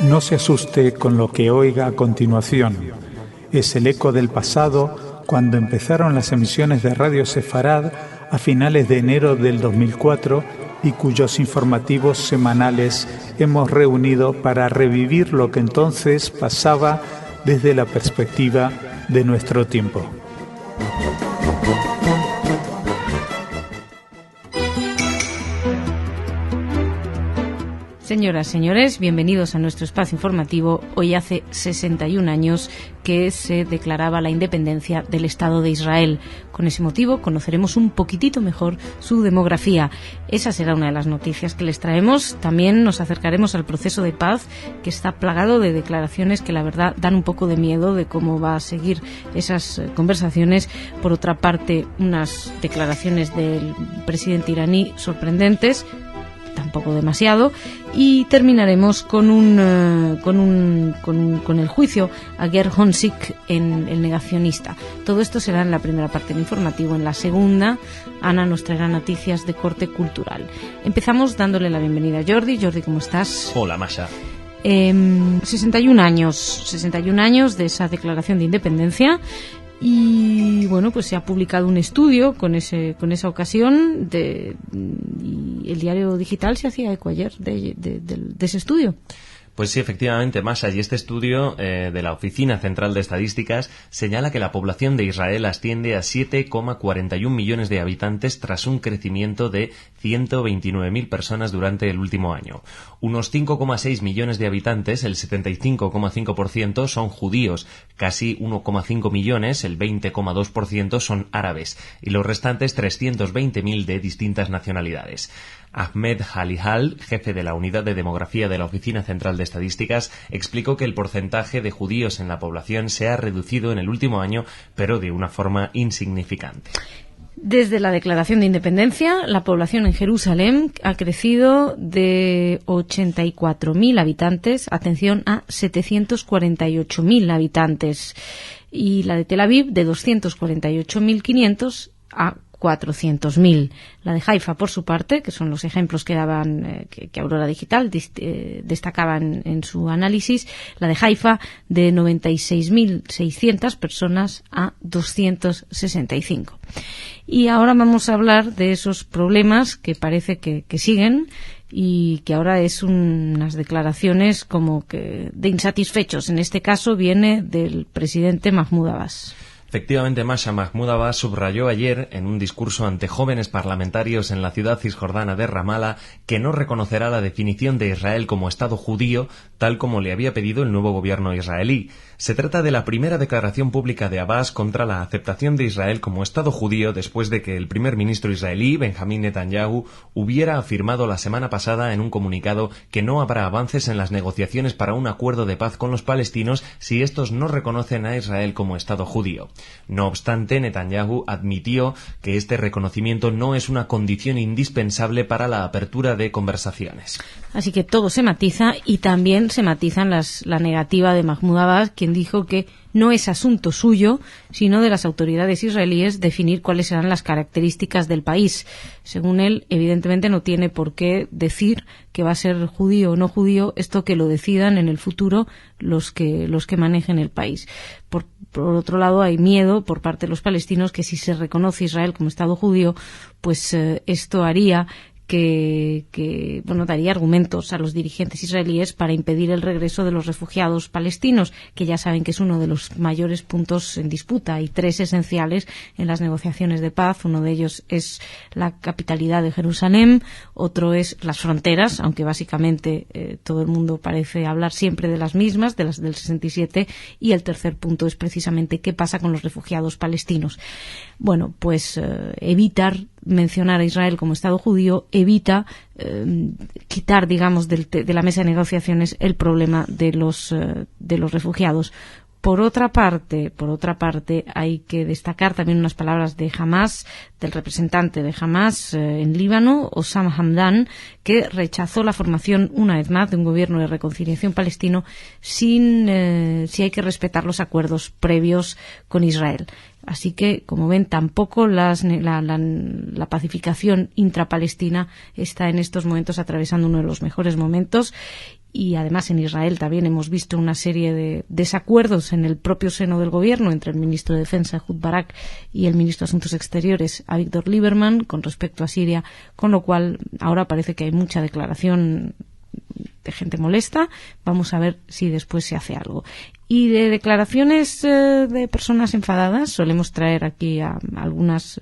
No se asuste con lo que oiga a continuación. Es el eco del pasado cuando empezaron las emisiones de Radio Sefarad a finales de enero del 2004 y cuyos informativos semanales hemos reunido para revivir lo que entonces pasaba desde la perspectiva de nuestro tiempo. Señoras, señores, bienvenidos a nuestro espacio informativo. Hoy hace 61 años que se declaraba la independencia del Estado de Israel. Con ese motivo conoceremos un poquitito mejor su demografía. Esa será una de las noticias que les traemos. También nos acercaremos al proceso de paz, que está plagado de declaraciones que la verdad dan un poco de miedo de cómo va a seguir esas conversaciones. Por otra parte, unas declaraciones del presidente iraní sorprendentes, tampoco demasiado, y terminaremos con el juicio a Ger Honsik, en el negacionista. Todo esto será en la primera parte del informativo. En la segunda, Ana nos traerá noticias de corte cultural. Empezamos dándole la bienvenida a Jordi. Jordi, ¿cómo estás? Hola, Masha. 61 años de esa declaración de independencia. Y bueno, pues se ha publicado un estudio con esa ocasión y el diario digital se hacía eco ayer de ese estudio. Pues sí, efectivamente, Masha, y este estudio de la Oficina Central de Estadísticas señala que la población de Israel asciende a 7,41 millones de habitantes tras un crecimiento de 129.000 personas durante el último año. Unos 5,6 millones de habitantes, el 75,5%, son judíos, casi 1,5 millones, el 20,2%, son árabes, y los restantes 320.000 de distintas nacionalidades. Ahmed Halihal, jefe de la Unidad de Demografía de la Oficina Central de Estadísticas, explicó que el porcentaje de judíos en la población se ha reducido en el último año, pero de una forma insignificante. Desde la declaración de independencia, la población en Jerusalén ha crecido de 84.000 habitantes, atención, a 748.000 habitantes, y la de Tel Aviv de 248.500 a 400.000. La de Haifa, por su parte, que son los ejemplos que daban que Aurora Digital destacaba en su análisis, la de Haifa de 96.600 personas a 265. Y ahora vamos a hablar de esos problemas que parece que siguen y que ahora es unas declaraciones como que de insatisfechos. En este caso viene del presidente Mahmoud Abbas. Efectivamente, Masha, Mahmoud Abbas subrayó ayer en un discurso ante jóvenes parlamentarios en la ciudad cisjordana de Ramala que no reconocerá la definición de Israel como Estado judío, tal como le había pedido el nuevo gobierno israelí. Se trata de la primera declaración pública de Abbas contra la aceptación de Israel como Estado judío después de que el primer ministro israelí, Benjamín Netanyahu, hubiera afirmado la semana pasada en un comunicado que no habrá avances en las negociaciones para un acuerdo de paz con los palestinos si estos no reconocen a Israel como Estado judío. No obstante, Netanyahu admitió que este reconocimiento no es una condición indispensable para la apertura de conversaciones. Así que todo se matiza, y también se matizan la negativa de Mahmoud Abbas, quien dijo que no es asunto suyo, sino de las autoridades israelíes, definir cuáles serán las características del país. Según él, evidentemente no tiene por qué decir que va a ser judío o no judío, esto que lo decidan en el futuro los que manejen el país. Por otro lado, hay miedo por parte de los palestinos que si se reconoce Israel como Estado judío, pues esto haría daría argumentos a los dirigentes israelíes para impedir el regreso de los refugiados palestinos, que ya saben que es uno de los mayores puntos en disputa. Hay tres esenciales en las negociaciones de paz. Uno de ellos es la capitalidad de Jerusalén, otro es las fronteras, aunque básicamente todo el mundo parece hablar siempre de las mismas, de las del 67, y el tercer punto es precisamente qué pasa con los refugiados palestinos. Bueno, pues evitar mencionar a Israel como Estado judío evita quitar, digamos, de la mesa de negociaciones el problema de los refugiados. Por otra parte, hay que destacar también unas palabras de Hamás, del representante de Hamás en Líbano, Osama Hamdan, que rechazó la formación una vez más de un gobierno de reconciliación palestino si hay que respetar los acuerdos previos con Israel. Así que, como ven, tampoco la pacificación intrapalestina está en estos momentos atravesando uno de los mejores momentos. y además en Israel también hemos visto una serie de desacuerdos en el propio seno del gobierno entre el ministro de Defensa, Ehud Barak, y el ministro de Asuntos Exteriores, Avigdor Lieberman, con respecto a Siria, con lo cual ahora parece que hay mucha declaración de gente molesta. Vamos a ver si después se hace algo. Y de declaraciones de personas enfadadas solemos traer aquí a algunas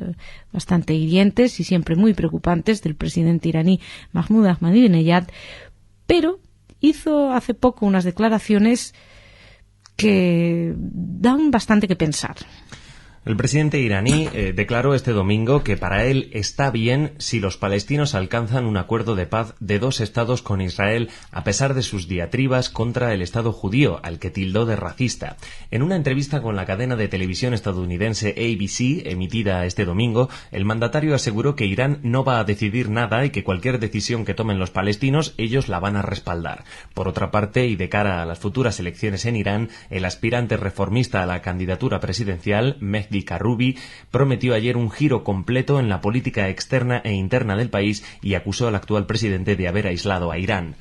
bastante hirientes y siempre muy preocupantes del presidente iraní Mahmoud Ahmadinejad, pero hizo hace poco unas declaraciones que dan bastante que pensar. El presidente iraní declaró este domingo que para él está bien si los palestinos alcanzan un acuerdo de paz de 2 estados con Israel, a pesar de sus diatribas contra el Estado judío, al que tildó de racista. En una entrevista con la cadena de televisión estadounidense ABC, emitida este domingo, el mandatario aseguró que Irán no va a decidir nada y que cualquier decisión que tomen los palestinos, ellos la van a respaldar. Por otra parte, y de cara a las futuras elecciones en Irán, el aspirante reformista a la candidatura presidencial, Mehdi Karroubi, prometió ayer un giro completo en la política externa e interna del país y acusó al actual presidente de haber aislado a Irán.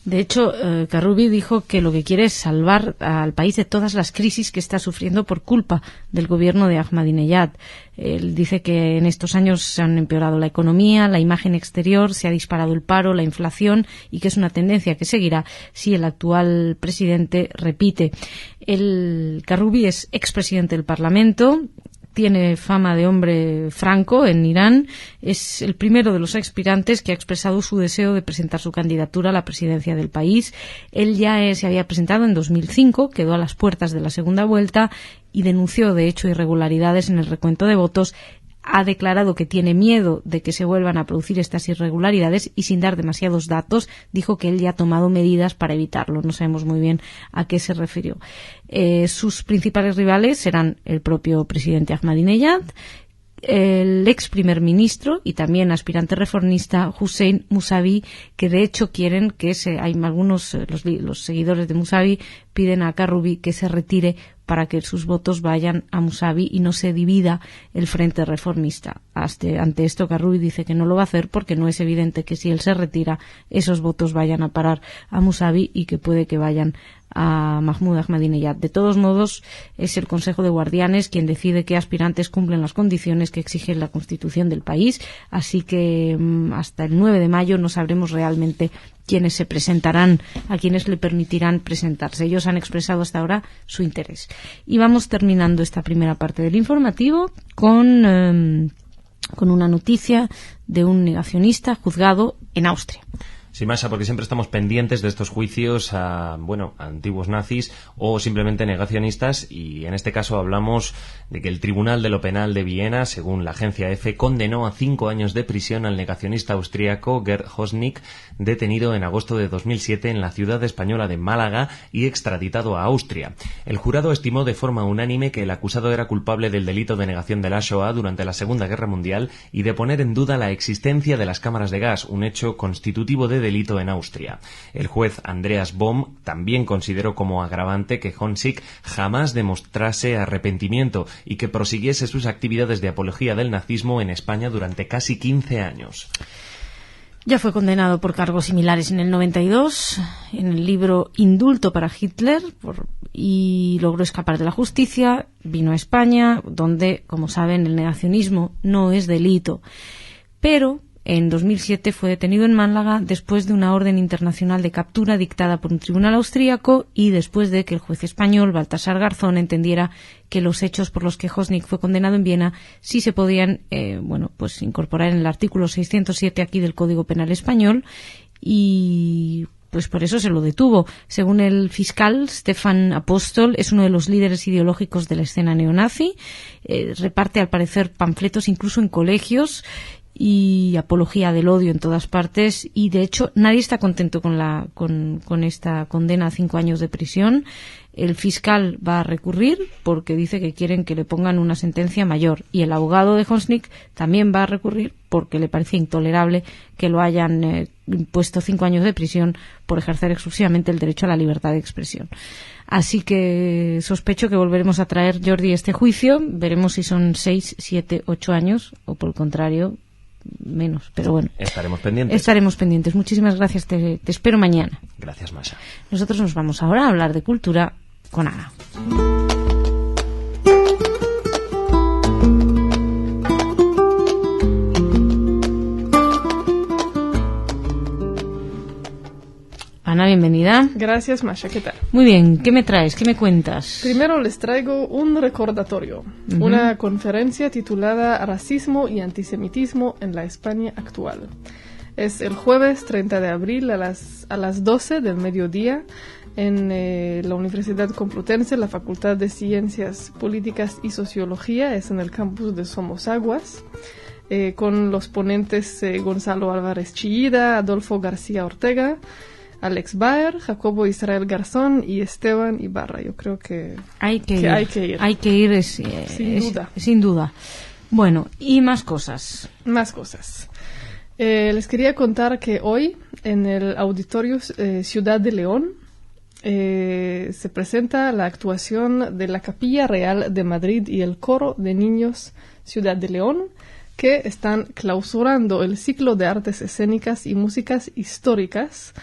De hecho, Karroubi dijo que lo que quiere es salvar al país de todas las crisis que está sufriendo por culpa del gobierno de Ahmadinejad. Él dice que en estos años se han empeorado la economía, la imagen exterior, se ha disparado el paro, la inflación, y que es una tendencia que seguirá si el actual presidente repite. El Karroubi es expresidente del Parlamento, tiene fama de hombre franco en Irán, es el primero de los aspirantes que ha expresado su deseo de presentar su candidatura a la presidencia del país. Él ya se había presentado en 2005, quedó a las puertas de la segunda vuelta y denunció, de hecho, irregularidades en el recuento de votos. Ha declarado que tiene miedo de que se vuelvan a producir estas irregularidades y, sin dar demasiados datos, dijo que él ya ha tomado medidas para evitarlo. No sabemos muy bien a qué se refirió. Sus principales rivales serán el propio presidente Ahmadinejad, el ex primer ministro y también aspirante reformista Hussein Mousavi, que de hecho quieren que hay algunos, los seguidores de Mousavi piden a Karroubi que se retire para que sus votos vayan a Mousavi y no se divida el frente reformista. Ante esto, Karroubi dice que no lo va a hacer porque no es evidente que si él se retira, esos votos vayan a parar a Mousavi y que puede que vayan a Mahmoud Ahmadinejad. De todos modos, es el Consejo de Guardianes quien decide qué aspirantes cumplen las condiciones que exige la Constitución del país, así que hasta el 9 de mayo no sabremos realmente quiénes se presentarán, a quienes le permitirán presentarse. Ellos han expresado hasta ahora su interés. Y vamos terminando esta primera parte del informativo con una noticia de un negacionista juzgado en Austria. Sí, Masha, porque siempre estamos pendientes de estos juicios a antiguos nazis o simplemente negacionistas, y en este caso hablamos de que el Tribunal de lo Penal de Viena, según la agencia EFE, condenó a 5 años de prisión al negacionista austríaco Gerd Hößnig, detenido en agosto de 2007 en la ciudad española de Málaga y extraditado a Austria. El jurado estimó de forma unánime que el acusado era culpable del delito de negación de la Shoah durante la Segunda Guerra Mundial y de poner en duda la existencia de las cámaras de gas, un hecho constitutivo de delito en Austria. El juez Andreas Bohm también consideró como agravante que Hößnig jamás demostrase arrepentimiento y que prosiguiese sus actividades de apología del nazismo en España durante casi 15 años. Ya fue condenado por cargos similares en el 92, en el libro Indulto para Hitler, y logró escapar de la justicia. Vino a España, donde, como saben, el negacionismo no es delito. Pero en 2007 fue detenido en Málaga después de una orden internacional de captura dictada por un tribunal austríaco y después de que el juez español Baltasar Garzón entendiera que los hechos por los que Hößnig fue condenado en Viena sí se podían incorporar en el artículo 607 aquí del Código Penal español, y pues por eso se lo detuvo. Según el fiscal Stefan Apostol, es uno de los líderes ideológicos de la escena neonazi, reparte al parecer panfletos incluso en colegios y apología del odio en todas partes, y de hecho nadie está contento con esta condena a 5 años de prisión. El fiscal va a recurrir porque dice que quieren que le pongan una sentencia mayor, y el abogado de Hößnig también va a recurrir porque le parece intolerable que lo hayan impuesto 5 años de prisión por ejercer exclusivamente el derecho a la libertad de expresión. Así que sospecho que volveremos a traer, Jordi, este juicio. Veremos si son 6, 7, 8 años o, por el contrario, menos. Pero bueno, estaremos pendientes. Muchísimas gracias. Te espero mañana. Gracias, Masha. Nosotros nos vamos ahora a hablar de cultura con Ana. Ana, bienvenida. Gracias, Masha. ¿Qué tal? Muy bien. ¿Qué me traes? ¿Qué me cuentas? Primero les traigo un recordatorio. Una conferencia titulada Racismo y Antisemitismo en la España actual. Es el jueves 30 de abril a las 12 del mediodía en la Universidad Complutense, la Facultad de Ciencias Políticas y Sociología. Es en el campus de Somosaguas. Con los ponentes Gonzalo Álvarez Chillida, Adolfo García Ortega, Alex Baer, Jacobo Israel Garzón y Esteban Ibarra. Yo creo que hay que ir. Hay que ir. Sin duda. Bueno, y más cosas. Más cosas. Les quería contar que hoy en el Auditorio Ciudad de León se presenta la actuación de la Capilla Real de Madrid y el Coro de Niños Ciudad de León, que están clausurando el ciclo de artes escénicas y músicas históricas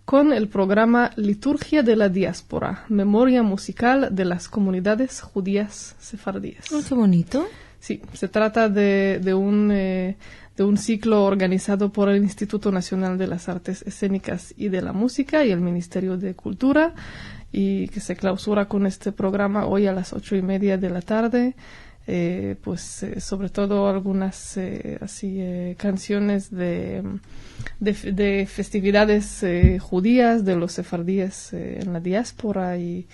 con el programa Liturgia de la Diáspora, Memoria Musical de las Comunidades Judías Sefardíes. Oh, qué bonito. Sí, se trata de un ciclo organizado por el Instituto Nacional de las Artes Escénicas y de la Música y el Ministerio de Cultura, y que se clausura con este programa hoy a las 8:30 de la tarde. Sobre todo algunas canciones de festividades judías de los sefardíes en la diáspora y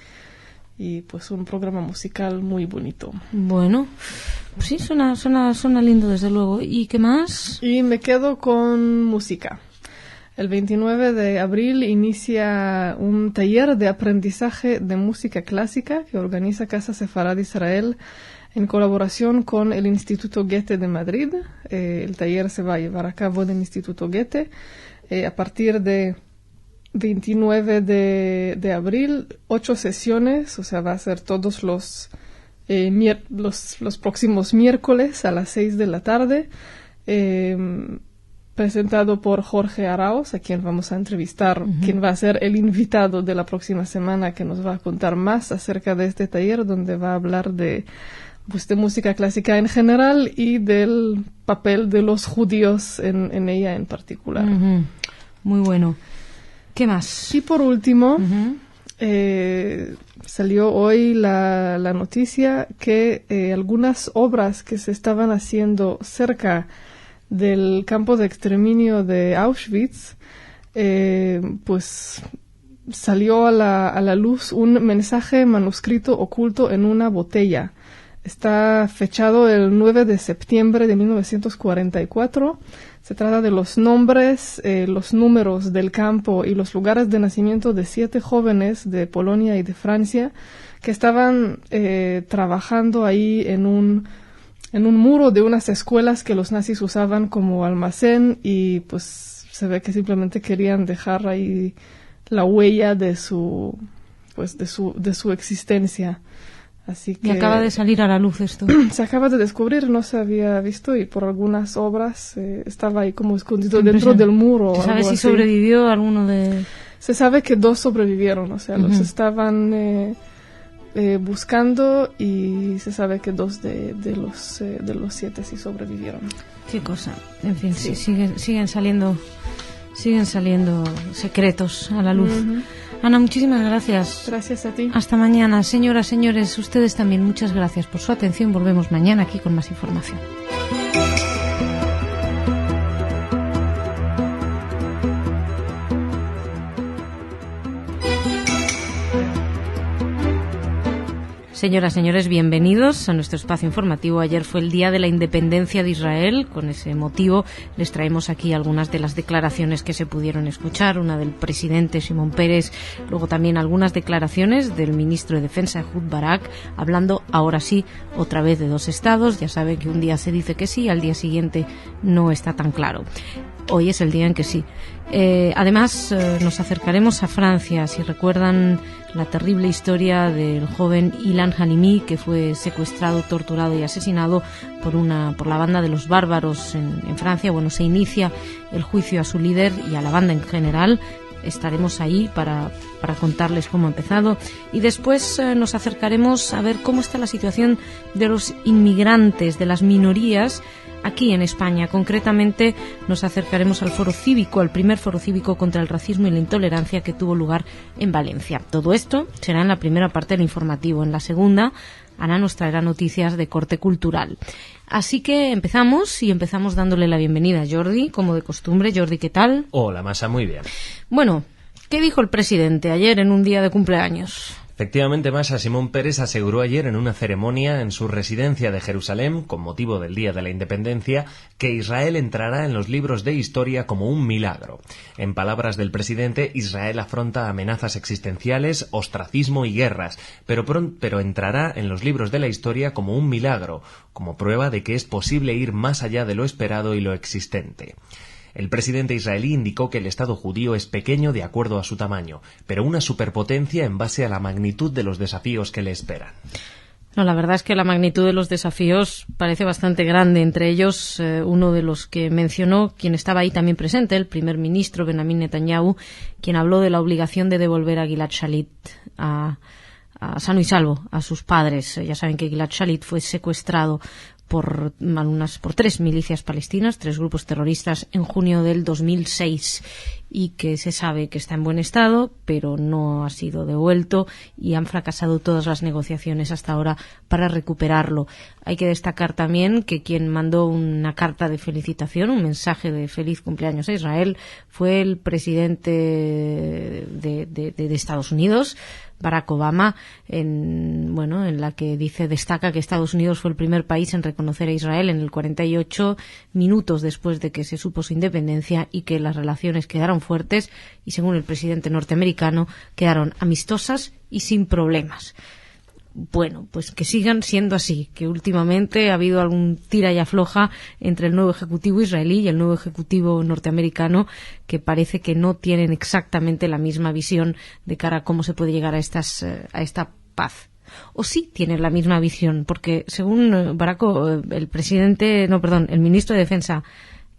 pues un programa musical muy bonito. Bueno, sí, suena lindo desde luego. ¿Y qué más? Y me quedo con música. El 29 de abril inicia un taller de aprendizaje de música clásica que organiza Casa Sefarad Israel en colaboración con el Instituto Goethe de Madrid. El taller se va a llevar a cabo en el Instituto Goethe a partir de 29 de abril, 8 sesiones, o sea, va a ser todos los próximos miércoles a las 6 de la tarde, presentado por Jorge Arauz, a quien vamos a entrevistar, quien va a ser el invitado de la próxima semana, que nos va a contar más acerca de este taller, donde va a hablar de música clásica en general y del papel de los judíos en ella en particular. Muy bueno. ¿Qué más? Y por último, salió hoy la noticia que algunas obras que se estaban haciendo cerca del campo de exterminio de Auschwitz, pues salió a la luz un mensaje manuscrito oculto en una botella. Está fechado el 9 de septiembre de 1944. Se trata de los nombres, los números del campo y los lugares de nacimiento de 7 jóvenes de Polonia y de Francia que estaban trabajando ahí en un muro de unas escuelas que los nazis usaban como almacén, y pues se ve que simplemente querían dejar ahí la huella de su existencia. Así que y acaba de salir a la luz esto. Se acaba de descubrir, no se había visto, y por algunas obras estaba ahí como escondido dentro del muro. ¿Se sabe si sobrevivió alguno de...? Se sabe que 2 sobrevivieron, o sea, los estaban buscando, y se sabe que 2 de los 7 sí sobrevivieron. Qué cosa. En fin, sí. siguen saliendo secretos a la luz. Ana, muchísimas gracias. Gracias a ti. Hasta mañana. Señoras, señores, ustedes también muchas gracias por su atención. Volvemos mañana aquí con más información. Señoras, señores, bienvenidos a nuestro espacio informativo. Ayer fue el Día de la Independencia de Israel. Con ese motivo les traemos aquí algunas de las declaraciones que se pudieron escuchar. Una del presidente Shimon Peres, luego también algunas declaraciones del ministro de Defensa Ehud Barak, hablando ahora sí otra vez de 2 estados. Ya sabe que un día se dice que sí, al día siguiente no está tan claro. Hoy es el día en que sí. Además, nos acercaremos a Francia. Si recuerdan la terrible historia del joven Ilan Halimi, que fue secuestrado, torturado y asesinado por la banda de los bárbaros en Francia. Bueno, se inicia el juicio a su líder y a la banda en general. estaremos ahí para contarles cómo ha empezado, y después nos acercaremos a ver cómo está la situación de los inmigrantes, de las minorías aquí en España. Concretamente nos acercaremos al foro cívico, al primer foro cívico contra el racismo y la intolerancia que tuvo lugar en Valencia. Todo esto será en la primera parte del informativo. En la segunda, Ana nos traerá noticias de corte cultural. Así que empezamos dándole la bienvenida a Jordi, como de costumbre. Jordi, ¿qué tal? Hola, Masha, muy bien. Bueno, ¿qué dijo el presidente ayer en un día de cumpleaños? Efectivamente, Masha, Simón Peres aseguró ayer en una ceremonia en su residencia de Jerusalén, con motivo del Día de la Independencia, que Israel entrará en los libros de historia como un milagro. En palabras del presidente, Israel afronta amenazas existenciales, ostracismo y guerras, pero entrará en los libros de la historia como un milagro, como prueba de que es posible ir más allá de lo esperado y lo existente. El presidente israelí indicó que el Estado judío es pequeño de acuerdo a su tamaño, pero una superpotencia en base a la magnitud de los desafíos que le esperan. No, la verdad es que la magnitud de los desafíos parece bastante grande. Entre ellos, uno de los que mencionó quien estaba ahí también presente, el primer ministro Benjamin Netanyahu, quien habló de la obligación de devolver a Gilad Shalit a sano y salvo a sus padres. Ya saben que Gilad Shalit fue secuestrado por 3 milicias palestinas, 3 grupos terroristas, en junio del 2006, y que se sabe que está en buen estado, pero no ha sido devuelto, y han fracasado todas las negociaciones hasta ahora para recuperarlo. Hay que destacar también que quien mandó una carta de felicitación, un mensaje de feliz cumpleaños a Israel, fue el presidente de Estados Unidos, Barack Obama, en la que destaca que Estados Unidos fue el primer país en reconocer a Israel en el 48 minutos después de que se supo su independencia, y que las relaciones quedaron fuertes y, según el presidente norteamericano, quedaron amistosas y sin problemas. Bueno, pues que sigan siendo así, que últimamente ha habido algún tira y afloja entre el nuevo ejecutivo israelí y el nuevo ejecutivo norteamericano, que parece que no tienen exactamente la misma visión de cara a cómo se puede llegar a esta paz. O sí tienen la misma visión, porque según el ministro de Defensa,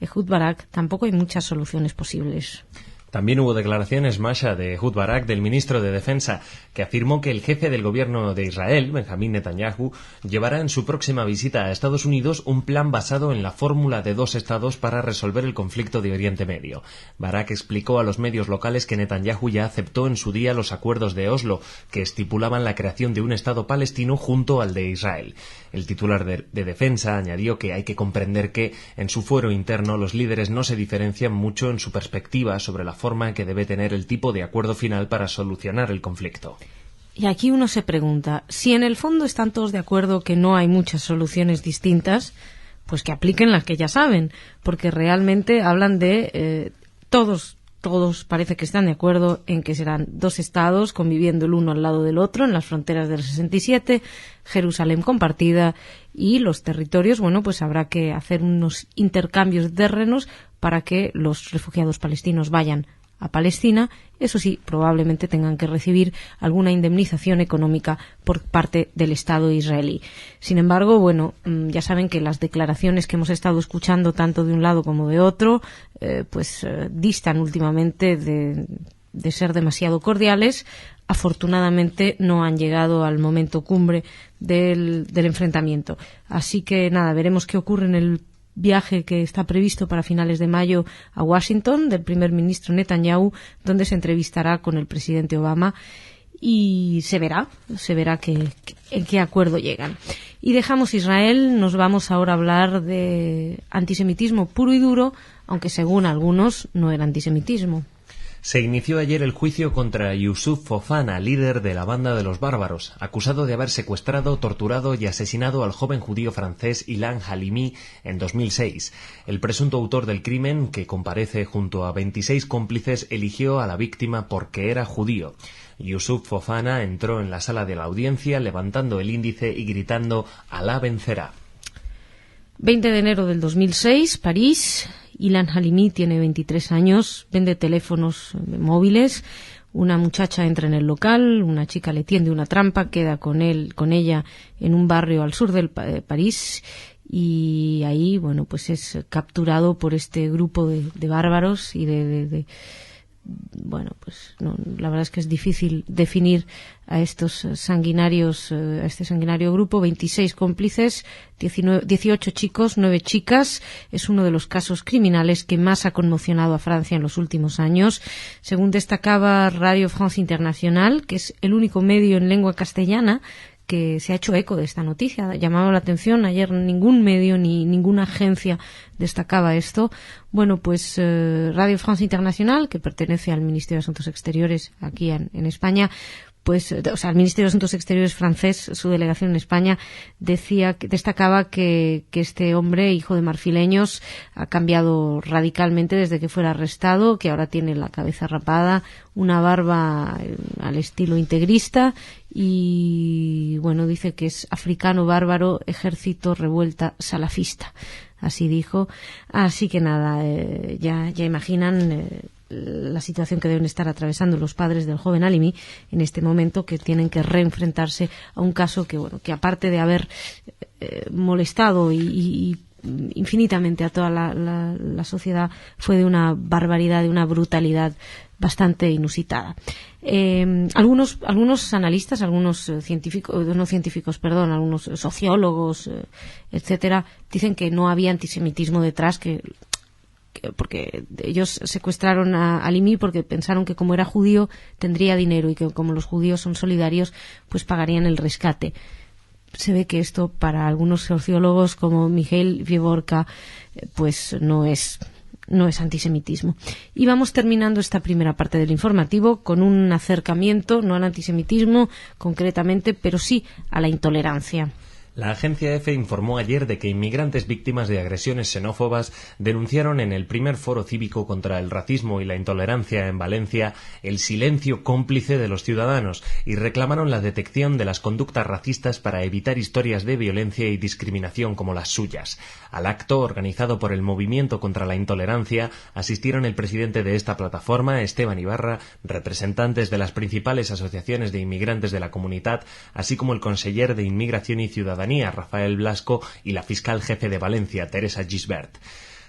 Ehud Barak, tampoco hay muchas soluciones posibles. También hubo declaraciones, Masha, de Ehud Barak, del ministro de Defensa, que afirmó que el jefe del gobierno de Israel, Benjamin Netanyahu, llevará en su próxima visita a Estados Unidos un plan basado en la fórmula de 2 estados para resolver el conflicto de Oriente Medio. Barak explicó a los medios locales que Netanyahu ya aceptó en su día los acuerdos de Oslo, que estipulaban la creación de un estado palestino junto al de Israel. El titular de Defensa añadió que hay que comprender que, en su fuero interno, los líderes no se diferencian mucho en su perspectiva sobre la forma que debe tener el tipo de acuerdo final para solucionar el conflicto. Y aquí uno se pregunta, si en el fondo están todos de acuerdo que no hay muchas soluciones distintas, pues que apliquen las que ya saben, porque realmente hablan de todos parece que están de acuerdo en que serán 2 estados conviviendo el uno al lado del otro en las fronteras del 67, Jerusalén compartida, y los territorios, pues habrá que hacer unos intercambios de terrenos para que los refugiados palestinos vayan a Palestina. Eso sí, probablemente tengan que recibir alguna indemnización económica por parte del Estado israelí. Sin embargo, ya saben que las declaraciones que hemos estado escuchando tanto de un lado como de otro, distan últimamente de ser demasiado cordiales. Afortunadamente no han llegado al momento cumbre del enfrentamiento. Así que nada, veremos qué ocurre en el viaje que está previsto para finales de mayo a Washington del primer ministro Netanyahu, donde se entrevistará con el presidente Obama, y se verá en qué acuerdo llegan. Y dejamos Israel, nos vamos ahora a hablar de antisemitismo puro y duro, aunque según algunos no era antisemitismo. Se inició ayer el juicio contra Yusuf Fofana, líder de la banda de los bárbaros, acusado de haber secuestrado, torturado y asesinado al joven judío francés Ilan Halimi en 2006. El presunto autor del crimen, que comparece junto a 26 cómplices, eligió a la víctima porque era judío. Yusuf Fofana entró en la sala de la audiencia levantando el índice y gritando «Alá vencerá». 20 de enero del 2006, París. Ilan Halimi tiene 23 años, vende teléfonos móviles. Una muchacha entra en el local, una chica le tiende una trampa, queda con ella en un barrio al sur del París, y ahí, es capturado por este grupo de bárbaros y de bueno, pues no, la verdad es que es difícil definir a estos sanguinarios, a este sanguinario grupo. 26 cómplices, 18 chicos, 9 chicas. Es uno de los casos criminales que más ha conmocionado a Francia en los últimos años. Según destacaba Radio France International, que es el único medio en lengua castellana que se ha hecho eco de esta noticia. Llamaba la atención, ayer ningún medio ni ninguna agencia destacaba esto. Bueno, pues Radio France International, que pertenece al Ministerio de Asuntos Exteriores aquí en España, pues, o sea, el Ministerio de Asuntos Exteriores francés, su delegación en España, destacaba que este hombre, hijo de marfileños, ha cambiado radicalmente desde que fuera arrestado, que ahora tiene la cabeza rapada, una barba al estilo integrista y, bueno, dice que es africano bárbaro, ejército revuelta salafista. Así dijo. Así que nada, ya imaginan la situación que deben estar atravesando los padres del joven Halimi en este momento, que tienen que reenfrentarse a un caso que, bueno, que aparte de haber molestado y infinitamente a toda la sociedad, fue de una barbaridad, de una brutalidad bastante inusitada. Algunos analistas, algunos algunos sociólogos, etcétera, dicen que no había antisemitismo detrás, porque ellos secuestraron a Halimi porque pensaron que como era judío tendría dinero y que como los judíos son solidarios, pues pagarían el rescate. Se ve que esto para algunos sociólogos como Mikhail Vievorka pues no es antisemitismo. Y vamos terminando esta primera parte del informativo con un acercamiento, no al antisemitismo concretamente, pero sí a la intolerancia. La agencia EFE informó ayer de que inmigrantes víctimas de agresiones xenófobas denunciaron en el primer foro cívico contra el racismo y la intolerancia en Valencia el silencio cómplice de los ciudadanos y reclamaron la detección de las conductas racistas para evitar historias de violencia y discriminación como las suyas. Al acto, organizado por el Movimiento contra la Intolerancia, asistieron el presidente de esta plataforma, Esteban Ibarra, representantes de las principales asociaciones de inmigrantes de la comunidad, así como el conseller de Inmigración y Ciudadanía, Rafael Blasco, y la fiscal jefe de Valencia, Teresa Gisbert.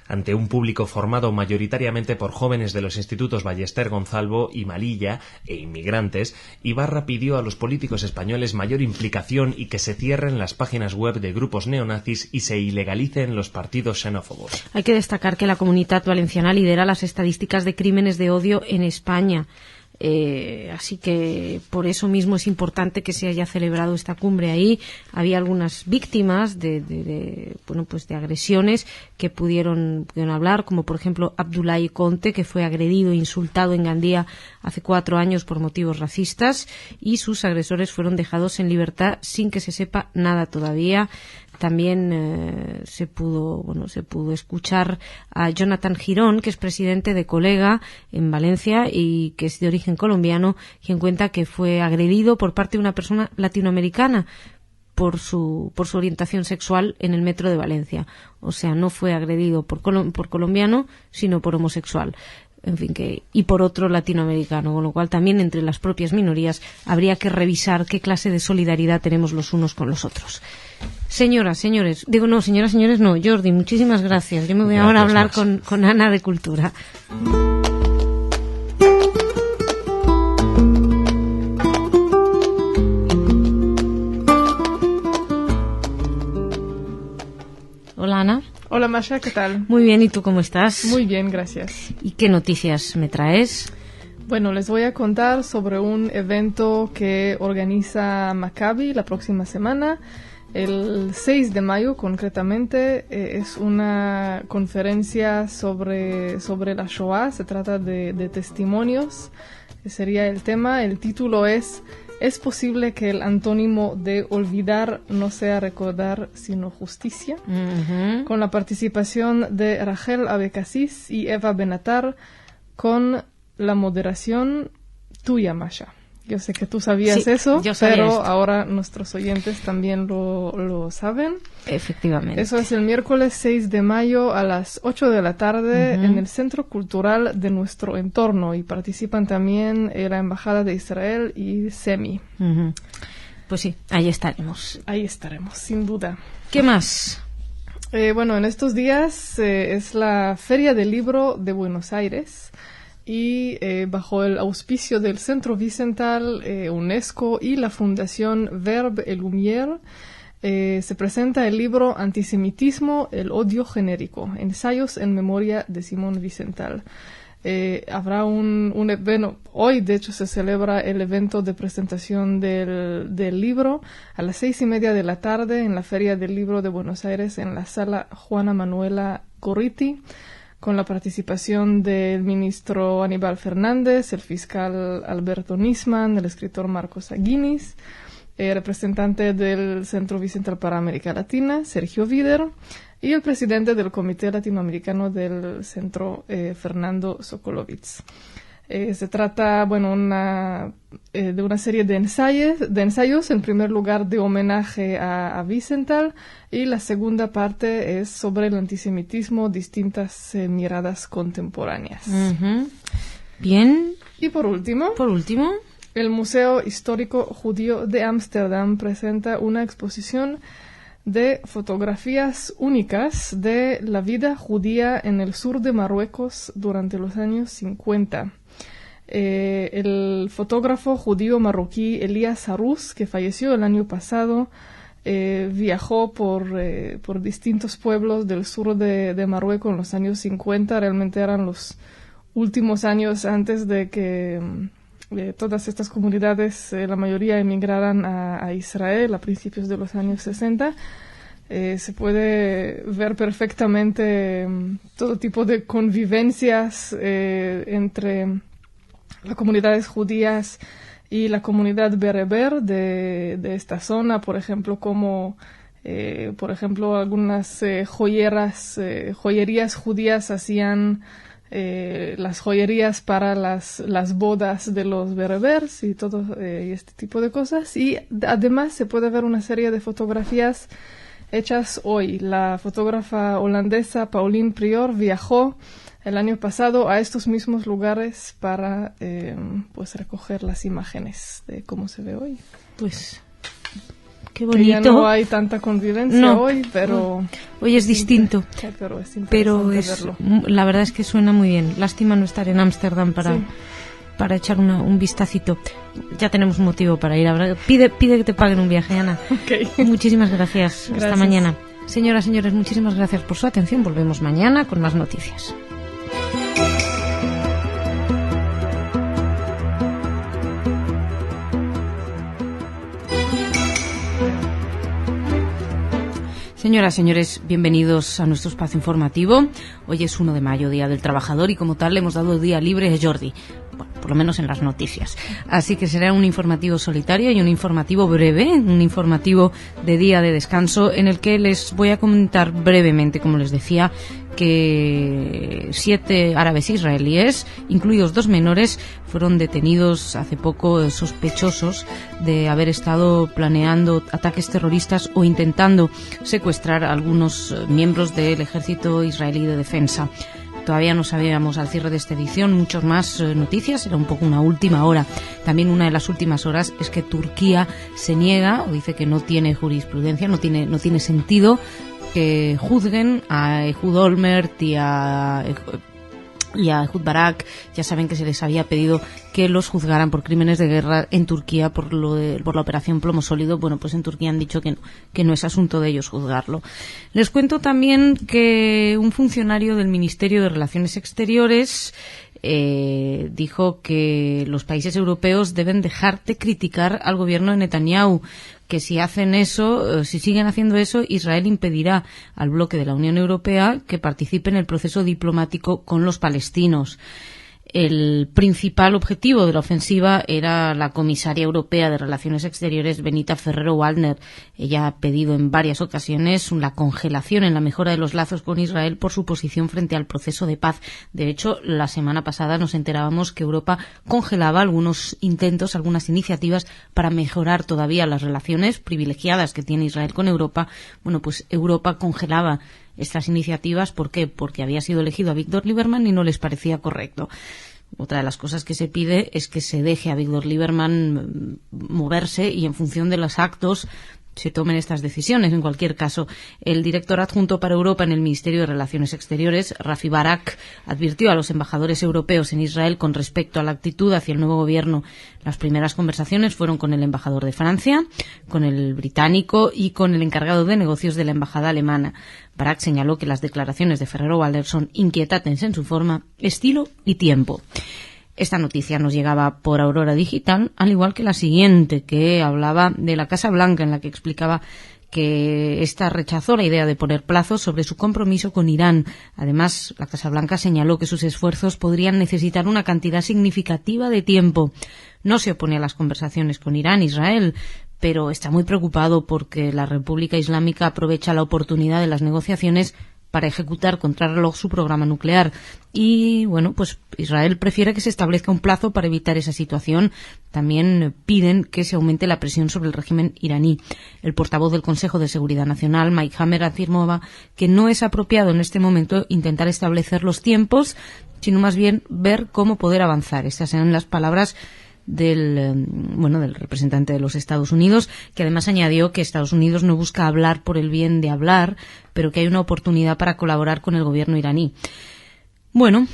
Ante un público formado mayoritariamente por jóvenes de los institutos Ballester Gonzalvo y Malilla e inmigrantes, Ibarra pidió a los políticos españoles mayor implicación y que se cierren las páginas web de grupos neonazis y se ilegalicen los partidos xenófobos. Hay que destacar que la Comunitat Valenciana lidera las estadísticas de crímenes de odio en España. Así que por eso mismo es importante que se haya celebrado esta cumbre ahí. Había algunas víctimas de agresiones que pudieron hablar, como por ejemplo Abdoulaye Conte, que fue agredido e insultado en Gandía hace 4 años por motivos racistas, y sus agresores fueron dejados en libertad sin que se sepa nada todavía. También se pudo escuchar a Jonathan Girón, que es presidente de Colega en Valencia y que es de origen colombiano, quien cuenta que fue agredido por parte de una persona latinoamericana por su orientación sexual en el metro de Valencia. O sea, no fue agredido por colombiano, sino por homosexual. En fin, y por otro latinoamericano, con lo cual también entre las propias minorías habría que revisar qué clase de solidaridad tenemos los unos con los otros. Señoras, señores, Jordi, muchísimas gracias. Yo me voy ahora a hablar con Ana de Cultura. Hola, Ana. Hola, Masha, ¿qué tal? Muy bien, ¿y tú cómo estás? Muy bien, gracias. ¿Y qué noticias me traes? Bueno, les voy a contar sobre un evento que organiza Maccabi la próxima semana. El 6 de mayo, concretamente, es una conferencia sobre la Shoah. Se trata de testimonios, sería el tema. El título es posible que el antónimo de olvidar no sea recordar, sino justicia? Con la participación de Rachel Abecassis y Eva Benatar, con la moderación tuya, Masha. Yo sé que tú sabías eso, pero ahora nuestros oyentes también lo saben. Efectivamente. Eso es el miércoles 6 de mayo a las 8 de la tarde en el Centro Cultural de nuestro entorno, y participan también la Embajada de Israel y SEMI. Pues sí, ahí estaremos. Ahí estaremos, sin duda. ¿Qué más? Bueno, en estos días es la Feria del Libro de Buenos Aires. y bajo el auspicio del Centro Wiesenthal, UNESCO y la Fundación Verbe et Lumière, se presenta el libro Antisemitismo, el odio genérico, ensayos en memoria de Simón Wiesenthal. Habrá hoy de hecho se celebra el evento de presentación del libro a las 6:30 de la tarde en la Feria del Libro de Buenos Aires en la sala Juana Manuela Gorriti, con la participación del ministro Aníbal Fernández, el fiscal Alberto Nisman, el escritor Marcos Aguinis, representante del Centro Wiesenthal para América Latina, Sergio Vider, y el presidente del Comité Latinoamericano del Centro, Fernando Sokolovitz. Se trata, de una serie de ensayos, en primer lugar de homenaje a Wiesenthal, y la segunda parte es sobre el antisemitismo, distintas miradas contemporáneas. Uh-huh. Bien. Y por último, el Museo Histórico Judío de Ámsterdam presenta una exposición de fotografías únicas de la vida judía en el sur de Marruecos durante los años 50. El fotógrafo judío marroquí Elías Harous, que falleció el año pasado, viajó por distintos pueblos del sur de Marruecos en los años 50. Realmente eran los últimos años antes de que todas estas comunidades, la mayoría emigraran a Israel a principios de los años 60. Se puede ver perfectamente todo tipo de convivencias entre las comunidades judías y la comunidad bereber de esta zona, por ejemplo, como algunas joyerías judías hacían las joyerías para las bodas de los berebers y todo y este tipo de cosas. Y además se puede ver una serie de fotografías hechas hoy. La fotógrafa holandesa Pauline Prior viajó el año pasado a estos mismos lugares para recoger las imágenes de cómo se ve hoy. Pues qué bonito. Que ya no hay tanta convivencia hoy, pero hoy es distinto. Pero es verlo. La verdad es que suena muy bien. Lástima no estar en Ámsterdam para echar un vistacito. Ya tenemos un motivo para ir. Pide que te paguen un viaje, Ana. Okay. Muchísimas gracias. Hasta mañana. Señoras, señores, muchísimas gracias por su atención. Volvemos mañana con más noticias. Señoras, señores, bienvenidos a nuestro espacio informativo. Hoy es 1 de mayo, Día del Trabajador, y como tal le hemos dado día libre a Jordi, bueno, por lo menos en las noticias. Así que será un informativo solitario y un informativo breve, un informativo de día de descanso, en el que les voy a comentar brevemente, como les decía, que 7 árabes israelíes, incluidos 2 menores, fueron detenidos hace poco sospechosos de haber estado planeando ataques terroristas o intentando secuestrar a algunos miembros del ejército israelí de defensa. Todavía no sabíamos al cierre de esta edición muchas más noticias, era un poco una última hora. También una de las últimas horas es que Turquía se niega o dice que no tiene jurisprudencia, no tiene sentido que juzguen a Ehud Olmert y a Ehud Barak. Ya saben que se les había pedido que los juzgaran por crímenes de guerra en Turquía por la operación Plomo Sólido. Bueno, pues en Turquía han dicho que no es asunto de ellos juzgarlo. Les cuento también que un funcionario del Ministerio de Relaciones Exteriores dijo que los países europeos deben dejar de criticar al gobierno de Netanyahu, que si siguen haciendo eso, Israel impedirá al bloque de la Unión Europea que participe en el proceso diplomático con los palestinos. El principal objetivo de la ofensiva era la comisaria europea de Relaciones Exteriores, Benita Ferrero-Waldner. Ella ha pedido en varias ocasiones la congelación en la mejora de los lazos con Israel por su posición frente al proceso de paz. De hecho, la semana pasada nos enterábamos que Europa congelaba algunos intentos, algunas iniciativas para mejorar todavía las relaciones privilegiadas que tiene Israel con Europa. Bueno, pues Europa congelaba estas iniciativas. ¿Por qué? Porque había sido elegido a Víctor Lieberman y no les parecía correcto. Otra de las cosas que se pide es que se deje a Víctor Lieberman moverse y en función de los actos se tomen estas decisiones. En cualquier caso, el director adjunto para Europa en el Ministerio de Relaciones Exteriores, Rafi Barak, advirtió a los embajadores europeos en Israel con respecto a la actitud hacia el nuevo gobierno. Las primeras conversaciones fueron con el embajador de Francia, con el británico y con el encargado de negocios de la embajada alemana. Barak señaló que las declaraciones de Ferrero Waldner son inquietantes en su forma, estilo y tiempo. Esta noticia nos llegaba por Aurora Digital, al igual que la siguiente, que hablaba de la Casa Blanca, en la que explicaba que ésta rechazó la idea de poner plazos sobre su compromiso con Irán. Además, la Casa Blanca señaló que sus esfuerzos podrían necesitar una cantidad significativa de tiempo. No se opone a las conversaciones con Irán, Israel, pero está muy preocupado porque la República Islámica aprovecha la oportunidad de las negociaciones para ejecutar contrarreloj su programa nuclear. Y, bueno, pues Israel prefiere que se establezca un plazo para evitar esa situación. También piden que se aumente la presión sobre el régimen iraní. El portavoz del Consejo de Seguridad Nacional, Mike Hammer, afirmaba que no es apropiado en este momento intentar establecer los tiempos, sino más bien ver cómo poder avanzar. Estas eran las palabras del representante de los Estados Unidos, que además añadió que Estados Unidos no busca hablar por el bien de hablar, pero que hay una oportunidad para colaborar con el gobierno iraní. Bueno,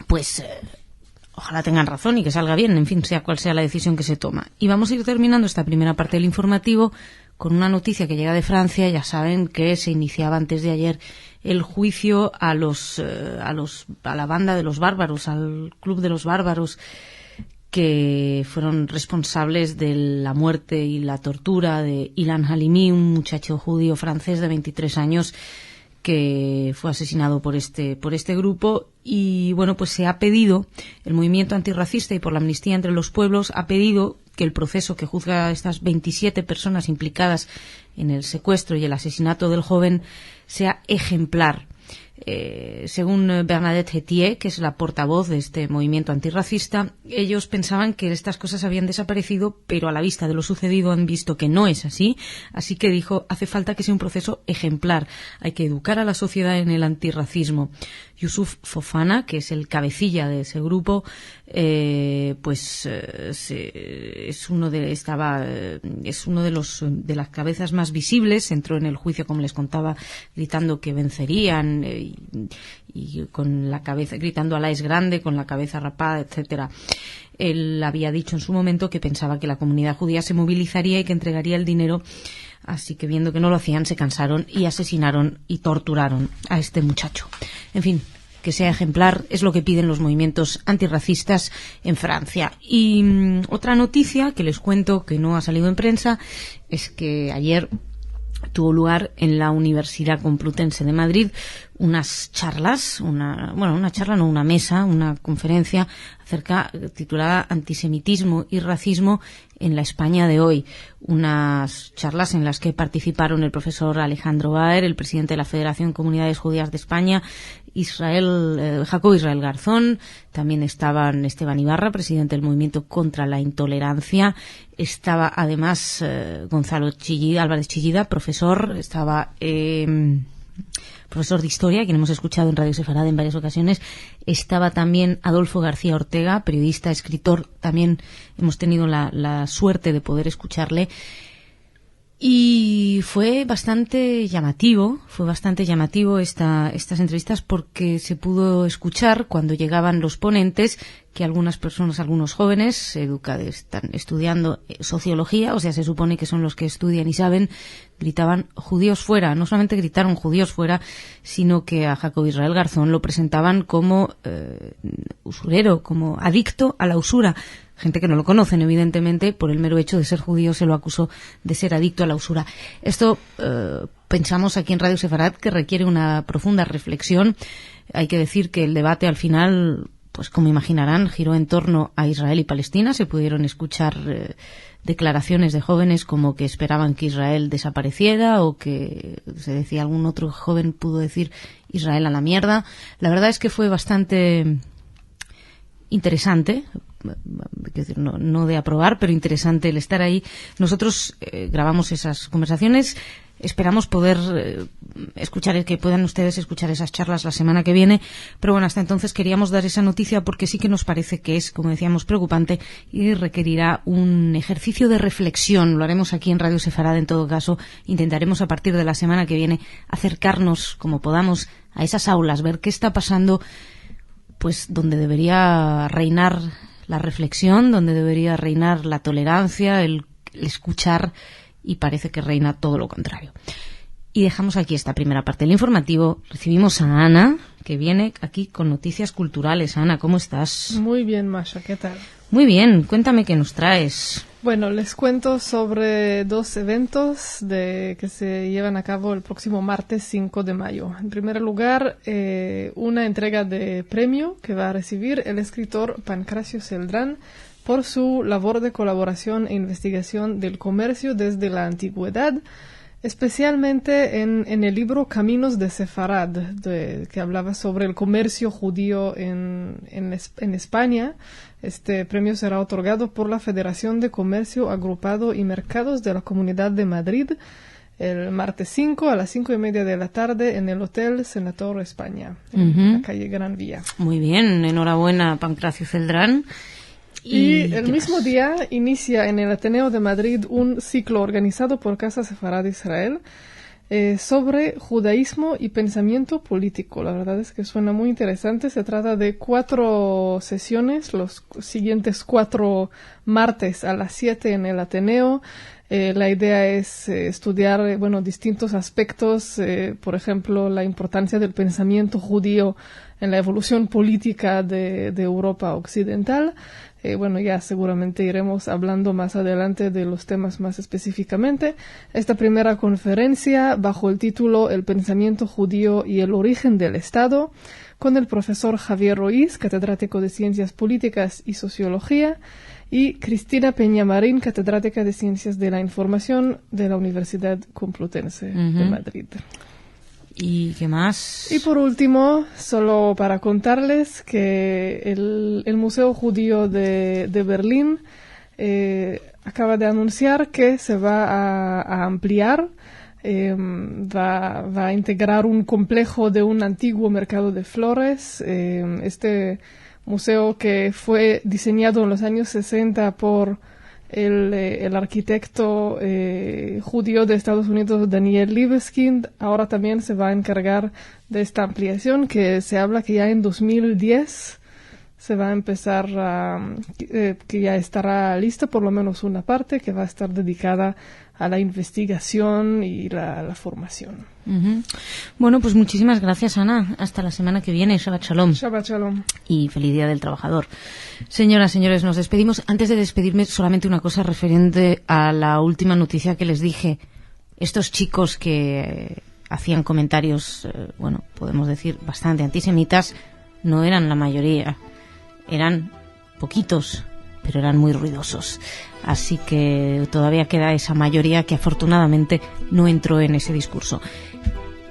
pues ojalá tengan razón y que salga bien, en fin, sea cual sea la decisión que se toma. Y vamos a ir terminando esta primera parte del informativo con una noticia que llega de Francia. Ya saben que se iniciaba antes de ayer el juicio a la banda de los bárbaros, al club de los bárbaros, que fueron responsables de la muerte y la tortura de Ilan Halimi, un muchacho judío francés de 23 años que fue asesinado por este grupo. Y bueno, pues se ha pedido, el movimiento antirracista y por la Amnistía entre los Pueblos ha pedido que el proceso que juzga a estas 27 personas implicadas en el secuestro y el asesinato del joven sea ejemplar. Según Bernadette Hetier, que es la portavoz de este movimiento antirracista, ellos pensaban que estas cosas habían desaparecido, pero a la vista de lo sucedido han visto que no es así. Así que dijo, hace falta que sea un proceso ejemplar. Hay que educar a la sociedad en el antirracismo. Youssouf Fofana, que es el cabecilla de ese grupo, es uno de las cabezas más visibles. Entró en el juicio, como les contaba, gritando que vencerían y con la cabeza, gritando Alá es grande, con la cabeza rapada, etcétera. Él había dicho en su momento que pensaba que la comunidad judía se movilizaría y que entregaría el dinero. Así que, viendo que no lo hacían, se cansaron y asesinaron y torturaron a este muchacho. En fin, que sea ejemplar es lo que piden los movimientos antirracistas en Francia. Y otra noticia que les cuento que no ha salido en prensa es que ayer tuvo lugar en la Universidad Complutense de Madrid una mesa, una conferencia titulada Antisemitismo y Racismo en la España de hoy. Unas charlas en las que participaron el profesor Alejandro Baer, el presidente de la Federación de Comunidades Judías de España, Jacobo Israel Garzón, también estaban Esteban Ibarra, presidente del Movimiento contra la Intolerancia, estaba además Gonzalo Álvarez Chillida, profesor, estaba profesor de Historia, quien hemos escuchado en Radio Sefarad en varias ocasiones. Estaba también Adolfo García Ortega, periodista, escritor. También hemos tenido la suerte de poder escucharle. Y fue bastante llamativo estas entrevistas, porque se pudo escuchar cuando llegaban los ponentes que algunas personas, algunos jóvenes están estudiando sociología, o sea, se supone que son los que estudian y saben, gritaban judíos fuera. No solamente gritaron judíos fuera, sino que a Jacobo Israel Garzón lo presentaban como usurero, como adicto a la usura. Gente que no lo conocen, evidentemente, por el mero hecho de ser judío se lo acusó de ser adicto a la usura. Esto pensamos aquí en Radio Sefarad que requiere una profunda reflexión. Hay que decir que el debate al final, pues como imaginarán, giró en torno a Israel y Palestina. Se pudieron escuchar declaraciones de jóvenes como que esperaban que Israel desapareciera, o que se decía, algún otro joven pudo decir Israel a la mierda. La verdad es que fue bastante interesante, no de aprobar, pero interesante el estar ahí. Nosotros grabamos esas conversaciones, esperamos poder que puedan ustedes escuchar esas charlas la semana que viene, pero bueno, hasta entonces queríamos dar esa noticia porque sí que nos parece que es, como decíamos, preocupante y requerirá un ejercicio de reflexión. Lo haremos aquí en Radio Sefarad, en todo caso. Intentaremos a partir de la semana que viene acercarnos como podamos a esas aulas, ver qué está pasando, pues donde debería reinar la reflexión, donde debería reinar la tolerancia, el escuchar, y parece que reina todo lo contrario. Y dejamos aquí esta primera parte del informativo. Recibimos a Ana, que viene aquí con noticias culturales. Ana, ¿cómo estás? Muy bien, Masha, ¿qué tal? Muy bien, cuéntame qué nos traes. Bueno, les cuento sobre 2 eventos que se llevan a cabo el próximo martes 5 de mayo. En primer lugar, una entrega de premio que va a recibir el escritor Pancracio Celdrán por su labor de colaboración e investigación del comercio desde la antigüedad, especialmente en el libro Caminos de Sefarad, que hablaba sobre el comercio judío en España. Este premio será otorgado por la Federación de Comercio Agrupado y Mercados de la Comunidad de Madrid el martes 5 a las 5:30 de la tarde en el Hotel Senator España, en la calle Gran Vía. Muy bien, enhorabuena, Pancracio Celdrán. Y el mismo día inicia en el Ateneo de Madrid un ciclo organizado por Casa Sefarad Israel sobre judaísmo y pensamiento político. La verdad es que suena muy interesante. Se trata de 4 sesiones, los siguientes 4 martes a las 7 en el Ateneo. La idea es estudiar distintos aspectos, por ejemplo, la importancia del pensamiento judío en la evolución política de Europa occidental. Ya seguramente iremos hablando más adelante de los temas más específicamente. Esta primera conferencia, bajo el título El pensamiento judío y el origen del Estado, con el profesor Javier Roís, catedrático de Ciencias Políticas y Sociología, y Cristina Peñamarín, catedrática de Ciencias de la Información de la Universidad Complutense de Madrid. ¿Y qué más? Y por último, solo para contarles que el Museo Judío de Berlín acaba de anunciar que se va a ampliar, va a integrar un complejo de un antiguo mercado de flores. Este museo, que fue diseñado en los años 60 por el arquitecto judío de Estados Unidos, Daniel Libeskind, ahora también se va a encargar de esta ampliación, que se habla que ya en 2010 se va a empezar que ya estará lista por lo menos una parte que va a estar dedicada a la investigación y la formación. Bueno, pues muchísimas gracias, Ana. Hasta la semana que viene. Shabbat Shalom. Shabbat Shalom. Y feliz Día del Trabajador. Señoras, señores, nos despedimos. Antes de despedirme, solamente una cosa referente a la última noticia que les dije. Estos chicos que hacían comentarios, podemos decir, bastante antisemitas, no eran la mayoría. Eran poquitos, pero eran muy ruidosos. Así que todavía queda esa mayoría que afortunadamente no entró en ese discurso.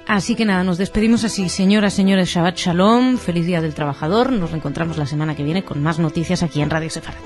Así que nada, nos despedimos así. Señoras, señores, Shabbat Shalom, feliz Día del Trabajador. Nos reencontramos la semana que viene con más noticias aquí en Radio Sefarad.